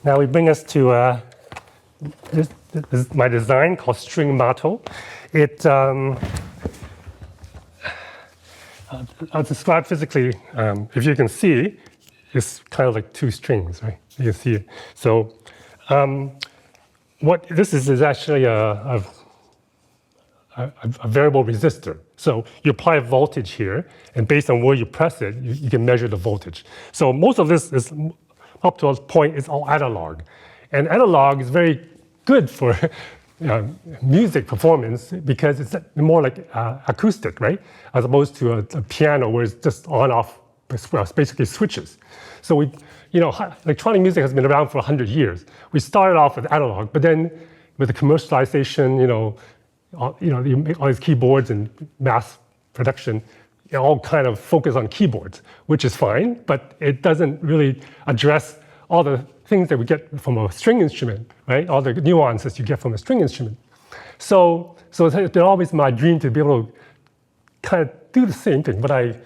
Now we bring us to this is my design called StringMato. I'll describe physically. If you can see, it's kind of like two strings, right? You can see it. So what this is actually a variable resistor. So you apply a voltage here, and based on where you press it, you can measure the voltage. So most of this is up to a point is all analog, and analog is very good for music performance because it's more like acoustic, right? As opposed to a piano where it's just on-off, basically switches. So electronic music has been around for 100 years. We started off with analog, but then with the commercialization, you make all these keyboards and mass production, all kind of focus on keyboards, which is fine, but it doesn't really address all the things that we get from a string instrument, right? All the nuances you get from a string instrument. So it's been always my dream to be able to kind of do the same thing, but I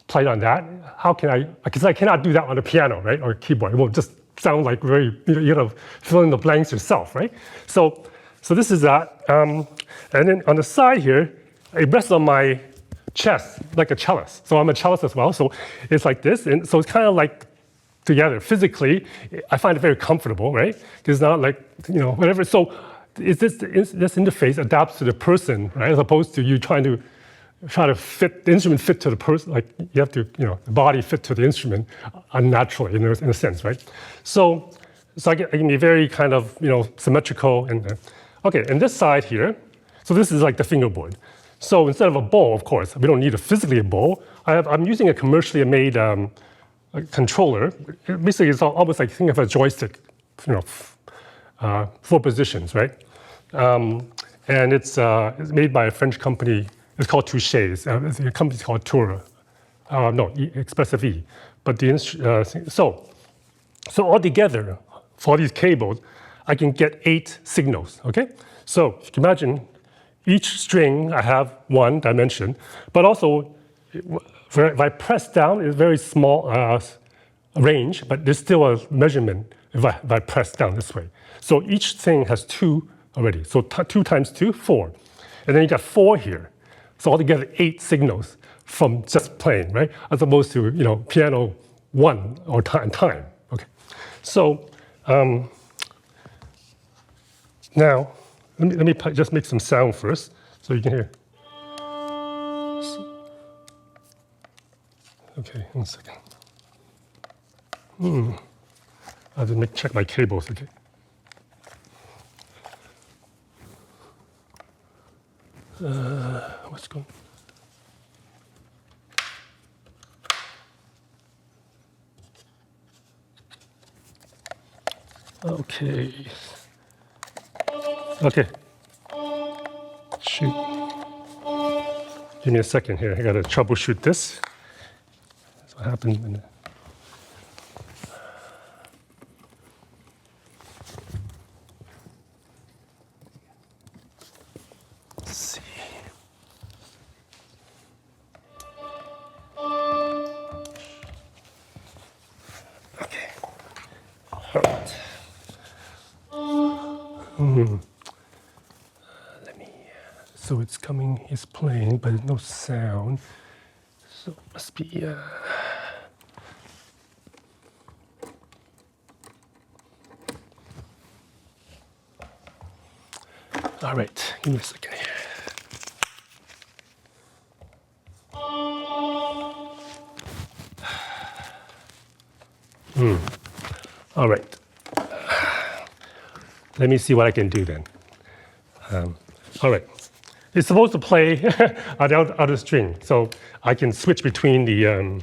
played on that. How can I? Because I cannot do that on a piano, right, or a keyboard. It will just sound like very, fill in the blanks yourself, right? So this is that. And then on the side here, it rests on my chest like a cellist. So I'm a cellist as well. So it's like this, and so it's kind of like together physically. I find it very comfortable, right? It's not like whatever. So this interface adapts to the person, right? As opposed to you trying to fit the instrument fit to the person. Like you have to, the body fit to the instrument unnaturally in a sense, right? So I can be very kind of symmetrical and okay. And this side here, so this is like the fingerboard. So instead of a bow, of course, we don't need physically a bow. I'm using a commercially made controller. Basically, it's almost like think of a joystick, 4 positions, right? And it's made by a French company. It's called Touches. The company's called Tour. Expressive E. But so altogether, for these cables, I can get 8 signals. Okay, so you can imagine each string I have 1 dimension, but also if I press down, it's very small range, but there's still a measurement if I press down this way. So each thing has 2 already. So 2 times 2, 4. And then you got 4 here. So altogether 8 signals from just playing, right? As opposed to piano 1 or time. Okay. So now let me just make some sound first so you can hear. Okay, 1 second. I have to check my cables, okay? What's going on? Okay. Shoot. Give me a second here. I got to troubleshoot this. That's what happened when. Let's see. Okay. All right. So it's coming, it's playing, but there's no sound. So it must be. All right, give me a second here. All right. Let me see what I can do then. All right. It's supposed to play on the other string, so I can switch between the.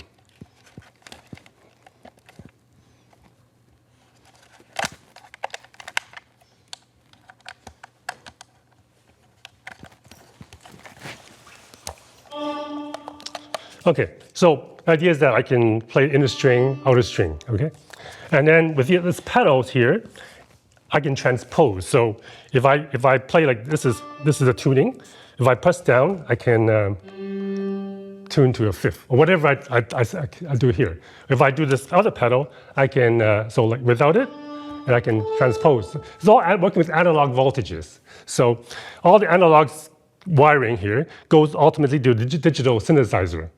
Okay, so the idea is that I can play inner string, outer string, okay? And then with these pedals here, I can transpose. So if I play like this is a tuning. If I press down, I can tune to a 5th or whatever I do here. If I do this other pedal, I can so like without it, and I can transpose. It's all working with analog voltages. So all the analog wiring here goes ultimately to the digital synthesizer,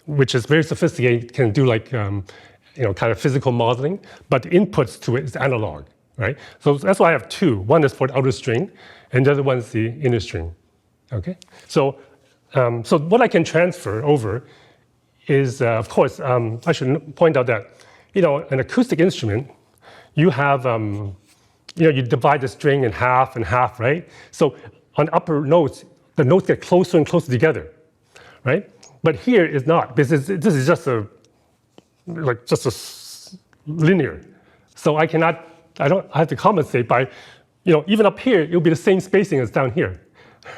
which is very sophisticated, can do like kind of physical modeling, but the inputs to it is analog, right? So that's why I have two. One is for the outer string, and the other one is the inner string. Okay, so what I can transfer over is, of course, I should point out that an acoustic instrument, you have you divide the string in half and half, right? So on upper notes, the notes get closer and closer together, right? But here is not, because this is just a linear. So I have to compensate by, even up here, it'll be the same spacing as down here,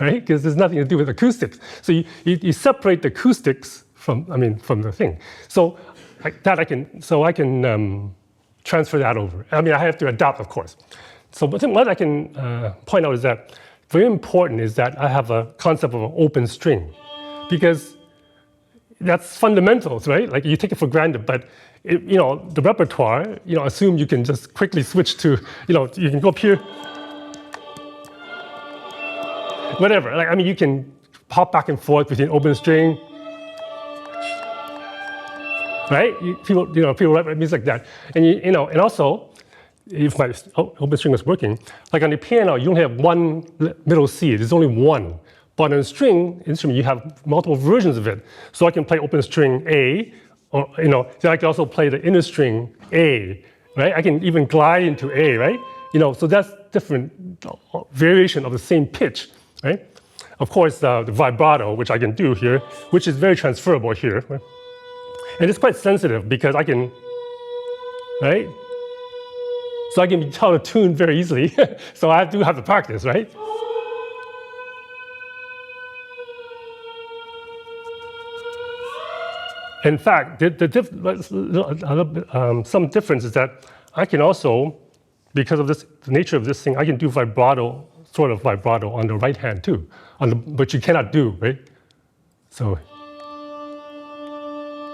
right? Because there's nothing to do with acoustics. So you separate the acoustics from the thing. So I can transfer that over. I have to adapt, of course. So what I can point out is that very important is that I have a concept of an open string, because that's fundamentals, right? Like you take it for granted, but the repertoire, assume you can just quickly switch to, you can go up here, whatever. You can hop back and forth between open string, right? People write music like that, and also, if my open string was working, like on the piano, you only have one middle C. There's only one. But on a string instrument, you have multiple versions of it. So I can play open string A, or then I can also play the inner string A, right? I can even glide into A, right? So that's different variation of the same pitch, right? Of course, the vibrato, which I can do here, which is very transferable here, right? And it's quite sensitive because I can, right? So I can be out of tune very easily. So I do have to practice, right? In fact, some difference is that I can also, because of the nature of this thing, I can do vibrato, sort of vibrato on the right hand too, but you cannot do, right? So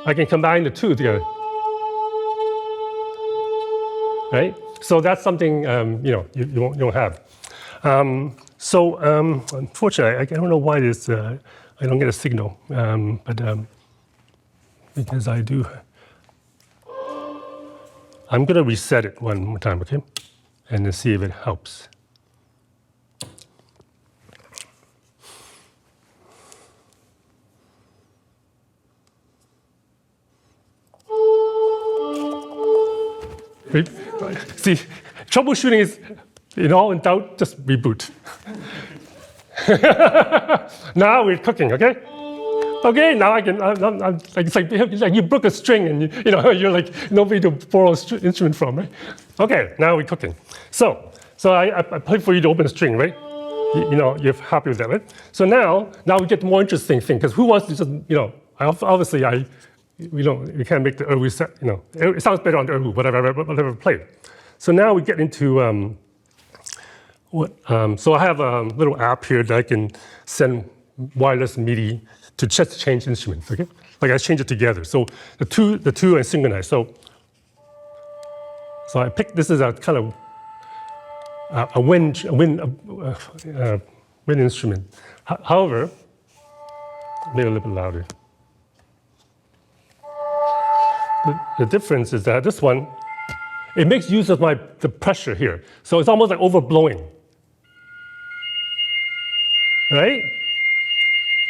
I can combine the two together, right? So that's something you won't have. Unfortunately, I don't know why this I don't get a signal, because I do. I'm going to reset it one more time, okay? And then see if it helps. See, troubleshooting is, in doubt, just reboot. Now we're cooking, okay? Okay, now I can. It's like you broke a string, and you're like nobody to borrow an instrument from, right? Okay, now we're cooking. So I play for you to open a string, right? You're happy with that, right? So now we get the more interesting thing, because who wants to just obviously we can't make the Erhu set. It sounds better on the Erhu, whatever play. So now we get into so I have a little app here that I can send wireless MIDI to just change instruments, okay? Like I change it together. So the two are synchronized. So I picked, this is a kind of a wind instrument. However, maybe a little bit louder. The difference is that this one, it makes use of the pressure here. So it's almost like overblowing, right?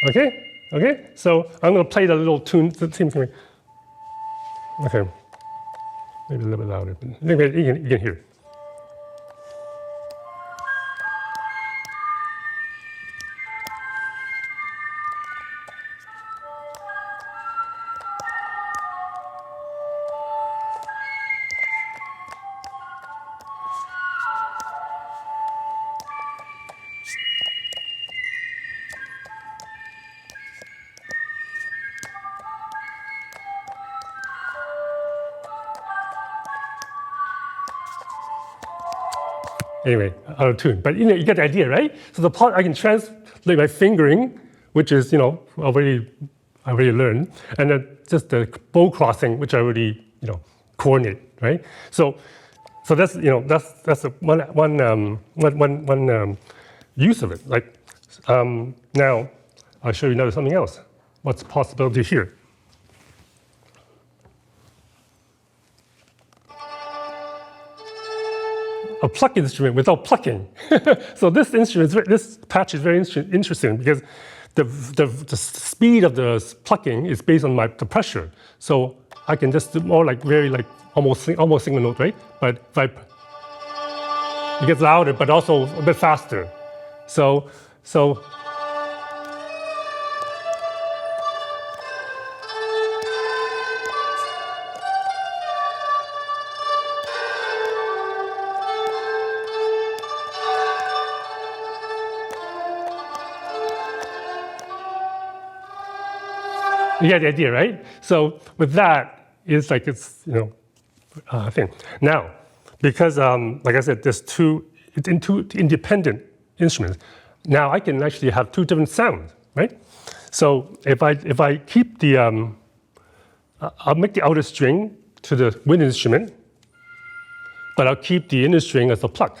Okay. Okay, so I'm going to play the little tune. Okay, maybe a little bit louder. Maybe you can hear. Anyway, out of tune. But you get the idea, right? So the part I can translate my fingering, which is I already learned, and then just the bow crossing, which I already coordinate, right? So So that's one use of it. Like now, I'll show you something else. What's the possibility here? A pluck instrument without plucking. So this patch is very interesting because the speed of the plucking is based on the pressure. So I can just do more like almost single note, right? But it gets louder, but also a bit faster. So you get the idea, right? So with that, it's thing. Now, because like I said, it's two independent instruments. Now I can actually have two different sounds, right? So if I keep the I'll make the outer string to the wind instrument, but I'll keep the inner string as a pluck,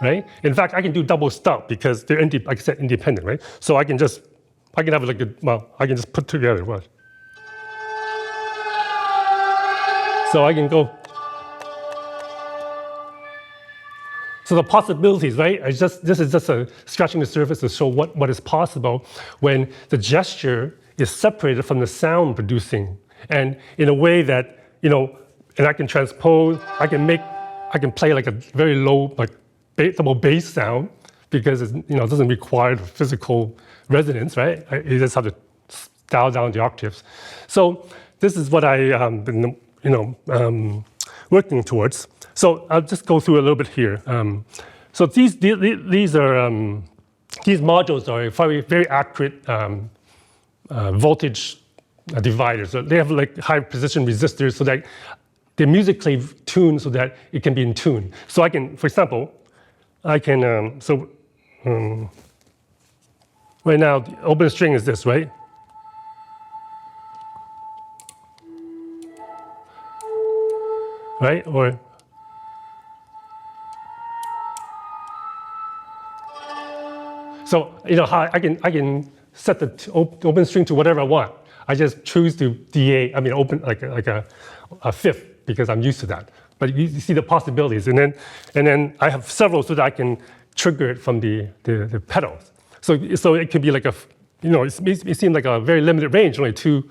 right? In fact, I can do double stop because they're like I said, independent, right? So I can have I can just put together what? So I can go. So the possibilities, right? This is just scratching the surface to show what is possible when the gesture is separated from the sound producing, and in a way that and I can transpose. I can play like a very low double bass sound because it doesn't require physical resonance, right? You just have to dial down the octaves. So this is what I've been working towards. So I'll just go through a little bit here. So these modules are very accurate voltage dividers. So they have like high precision resistors, so that they're musically tuned so that it can be in tune. So I can, for example, right now the open string is this, right? Right? Or so how I can set the open string to whatever I want. I just choose to open like a fifth because I'm used to that. But you see the possibilities, and then I have several so that I can trigger it from the pedals. So it could be like it seems like a very limited range, only two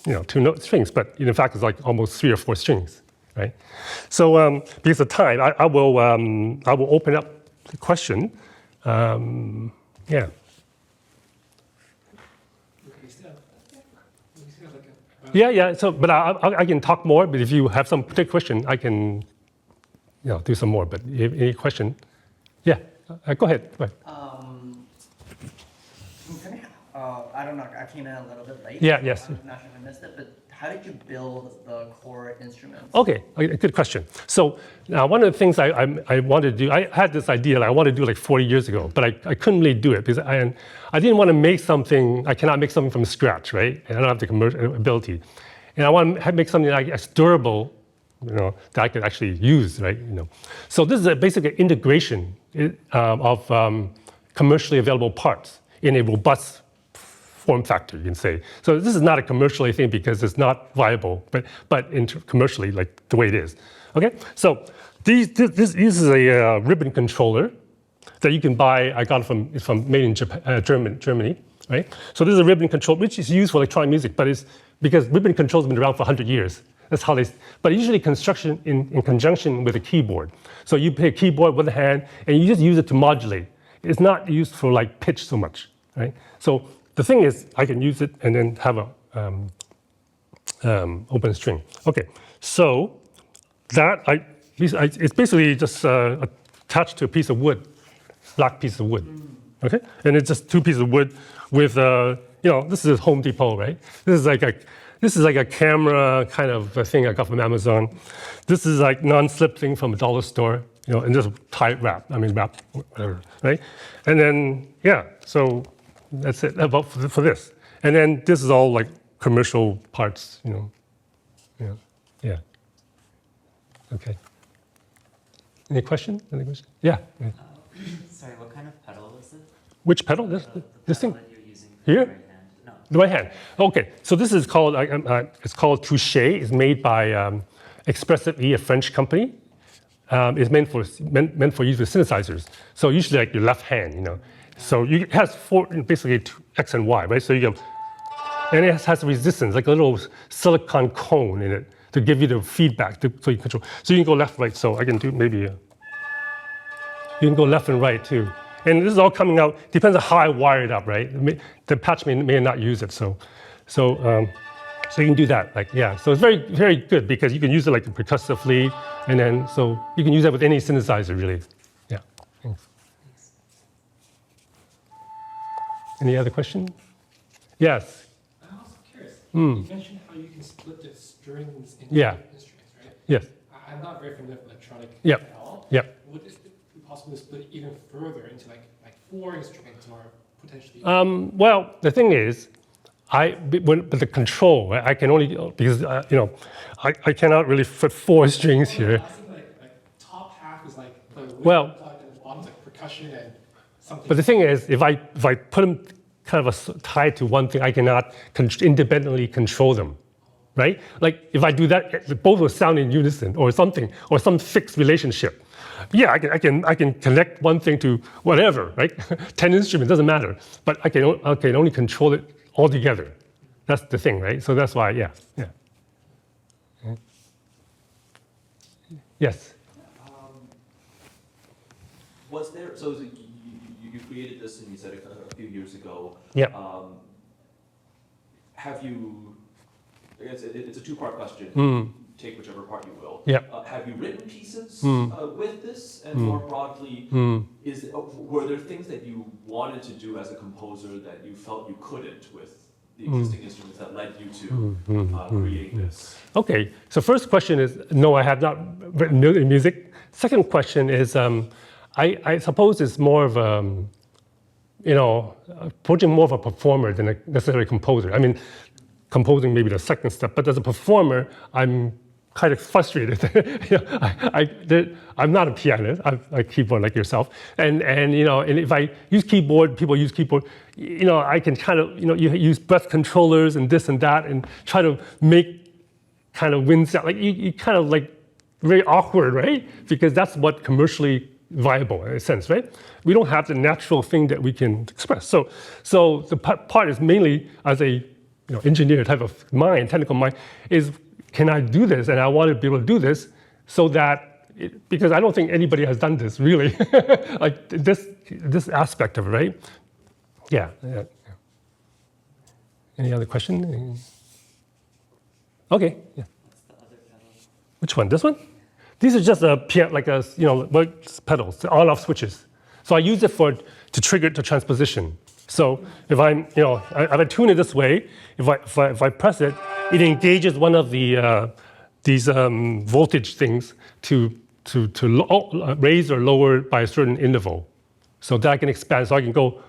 note strings, but in fact it's like almost 3 or 4 strings, right? So because of time, I will open up the question. Yeah. Yeah. So, but I can talk more. But if you have some particular question, I can, do some more. But any question? Yeah. Go ahead. I don't know. I came in a little bit late. Yeah. Yes. I'm not sure if I missed it, but how did you build the core instruments? Okay, good question. So now one of the things I wanted to do, I had this idea that I wanted to do like 40 years ago, but I couldn't really do it because I didn't want to make something. I cannot make something from scratch, right? And I don't have the commercial ability. And I want to make something that's durable, that I could actually use, right? So this is basically an integration of commercially available parts in a robust form factor, you can say. So this is not a commercially thing because it's not viable, but commercially, like the way it is. Okay, so this is a ribbon controller that you can buy. I got it from made in Germany, right? So this is a ribbon controller which is used for electronic music, but it's because ribbon controls have been around for 100 years. That's how but usually construction in conjunction with a keyboard. So you play a keyboard with a hand and you just use it to modulate. It's not used for like pitch so much, right? So the thing is, I can use it and then have a open string. Okay, so it's basically just attached to a piece of wood, black piece of wood. Okay, and it's just 2 pieces of wood with this is Home Depot, right? This is like a camera kind of a thing I got from Amazon. This is like non-slip thing from a dollar store, and just wrap, whatever, right? And then so. That's it about for this. And then this is all like commercial parts, Yeah. Okay. Any question? Any question? Yeah. Sorry, what kind of pedal is it? Which pedal? The This pedal thing? that you're using for Here? your right hand. No. The right hand. Okay. So this is called it's called Touche. It's made by Expressive E, a French company. It's meant for use with synthesizers. So usually like your left hand, you know. So it has basically two, X and Y, right? So you go, and it has resistance, like a little silicon cone in it to give you the feedback, so you control. So you can go left, right. So I can do maybe, you can go left and right too. And this is all coming out, depends on how I wire it up, right? The patch may not use it, so you can do that, like, yeah. So it's very, very good because you can use it like percussively, and then, so you can use that with any synthesizer, really. Yeah. Thanks. Any other question? Yes. I'm also curious. You mentioned how you can split the strings into Yeah. instruments, right? Yes. I'm not very familiar with electronic Yep. at all. Yep. Would it be possible to split it even further into like 4 instruments or potentially? Well, the thing is, with the control, right, I can only, because, I cannot really fit 4 strings here. I think like top half is like the Well- plug and the bottom's like percussion and something. But the thing is, if I put them kind of tied to one thing, I cannot independently control them, right? Like if I do that, both will sound in unison or something, or some fixed relationship. Yeah, I can connect one thing to whatever, right? 10 instruments, doesn't matter. But I can only control it all together. That's the thing, right? So that's why, yeah. Okay. Yes. Was there, so you created this and you said a few years ago. Yeah. Have you, I guess it's a 2-part question. Take whichever part you will. Yeah. Have you written pieces with this? And more broadly, were there things that you wanted to do as a composer that you felt you couldn't with the existing instruments that led you to create this? Okay, so first question is, no, I have not written music. Second question is, I suppose it's more of approaching more of a performer than a necessarily composer. I mean, composing maybe the second step, but as a performer, I'm kind of frustrated. I'm not a pianist. I'm a keyboard like yourself, and if I use keyboard, people use keyboard. I can kind of you use breath controllers and this and that, and try to make kind of wind sound. Like you kind of like very awkward, right? Because that's what commercially viable in a sense, right? We don't have the natural thing that we can express. So the part is mainly as a engineer type of mind, technical mind, is can I do this? And I want to be able to do this so that, because I don't think anybody has done this really, like this aspect of it, right? Yeah. Any other question? Okay. Yeah. What's the other pedal? Which one? This one? These are just pedals, on-off switches. So I use it to trigger the transposition. So if if I tune it this way, if I press it, it engages one of the these voltage things to raise or lower by a certain interval, so that I can expand. So I can go.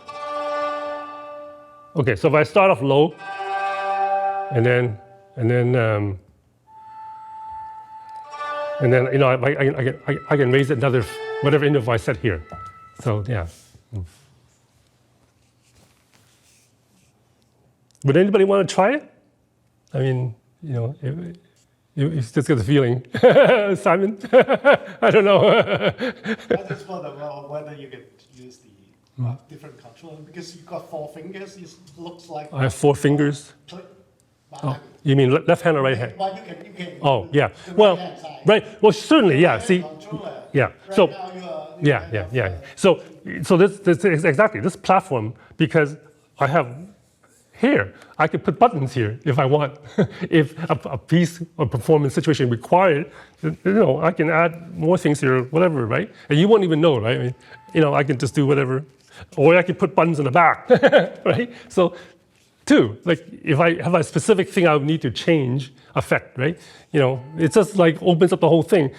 Okay, so if I start off low, and then I can raise it another whatever interval I set here. So yeah. Would anybody want to try it? I mean, you just get the feeling. Simon? I don't know. I just wonder whether you could use the different control, because you've got 4 fingers. It looks like I have 4 fingers. click. Oh, you mean left hand or right hand? Well, you can. Oh, yeah. The Well, right-hand side. right. Well, certainly, yeah. See, Controller. yeah. Right So, now yeah. So this is exactly this platform, because I have here, I could put buttons here if I want. If a piece or performance situation required, I can add more things here, whatever, right? And you won't even know, right? I mean, I can just do whatever, or I can put buttons in the back, right? So, like if I have a specific thing I would need to change, affect, right? It just like opens up the whole thing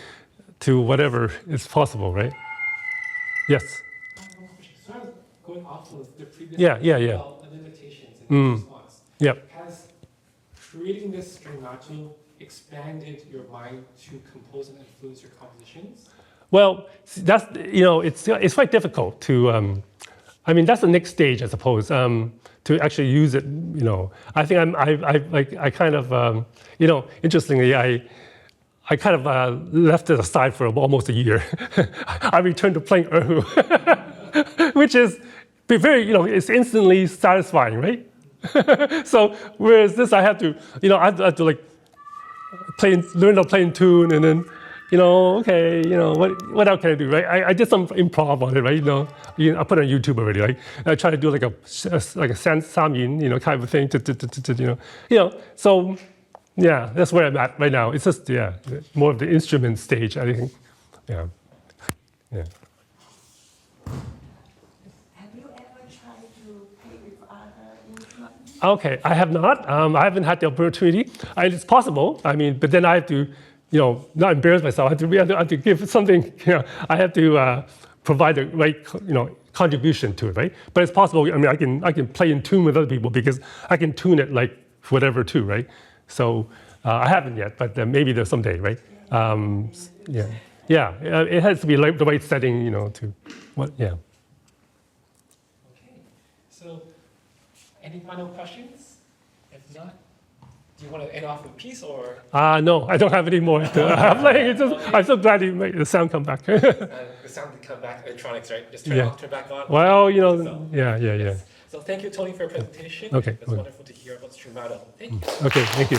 to whatever is possible, right? Yes. Sort of going off of the previous Yeah. about the limitations and the response. Yep. Has creating this StringMato expanded your mind to compose and influence your compositions? Well, that's, it's quite difficult to, I mean, that's the next stage, I suppose, to actually use it, I think I kind of, interestingly, I kind of left it aside for almost a year. I returned to playing Erhu, which is very, it's instantly satisfying, right? So whereas this, I have to, I have to like learn to play in tune, and then, okay, what else can I do, right? I did some improv on it, right? I put it on YouTube already, right? I try to do like a samyin, kind of thing, So yeah, that's where I'm at right now. It's just more of the instrument stage, I think. Yeah. Have you ever tried to play with other instruments? Okay, I have not. I haven't had the opportunity. It's possible. I mean, but then I have to, not embarrass myself. I have to give something. I have to provide the right, contribution to it, right? But it's possible. I mean, I can play in tune with other people because I can tune it like whatever too, right? So I haven't yet, but maybe there's someday, right? It has to be like the right setting, to what, Okay. So, any final questions? If not, do you want to end off with a piece or? No, I don't have any more. I'm playing. I'm so glad you made the sound come back. The sound can come back, electronics, right? Just turn off, turn back on. Well, So, yeah. So thank you, Tony, for your presentation. Okay. It's wonderful to hear about StringMato. Thank you. Okay, thank you.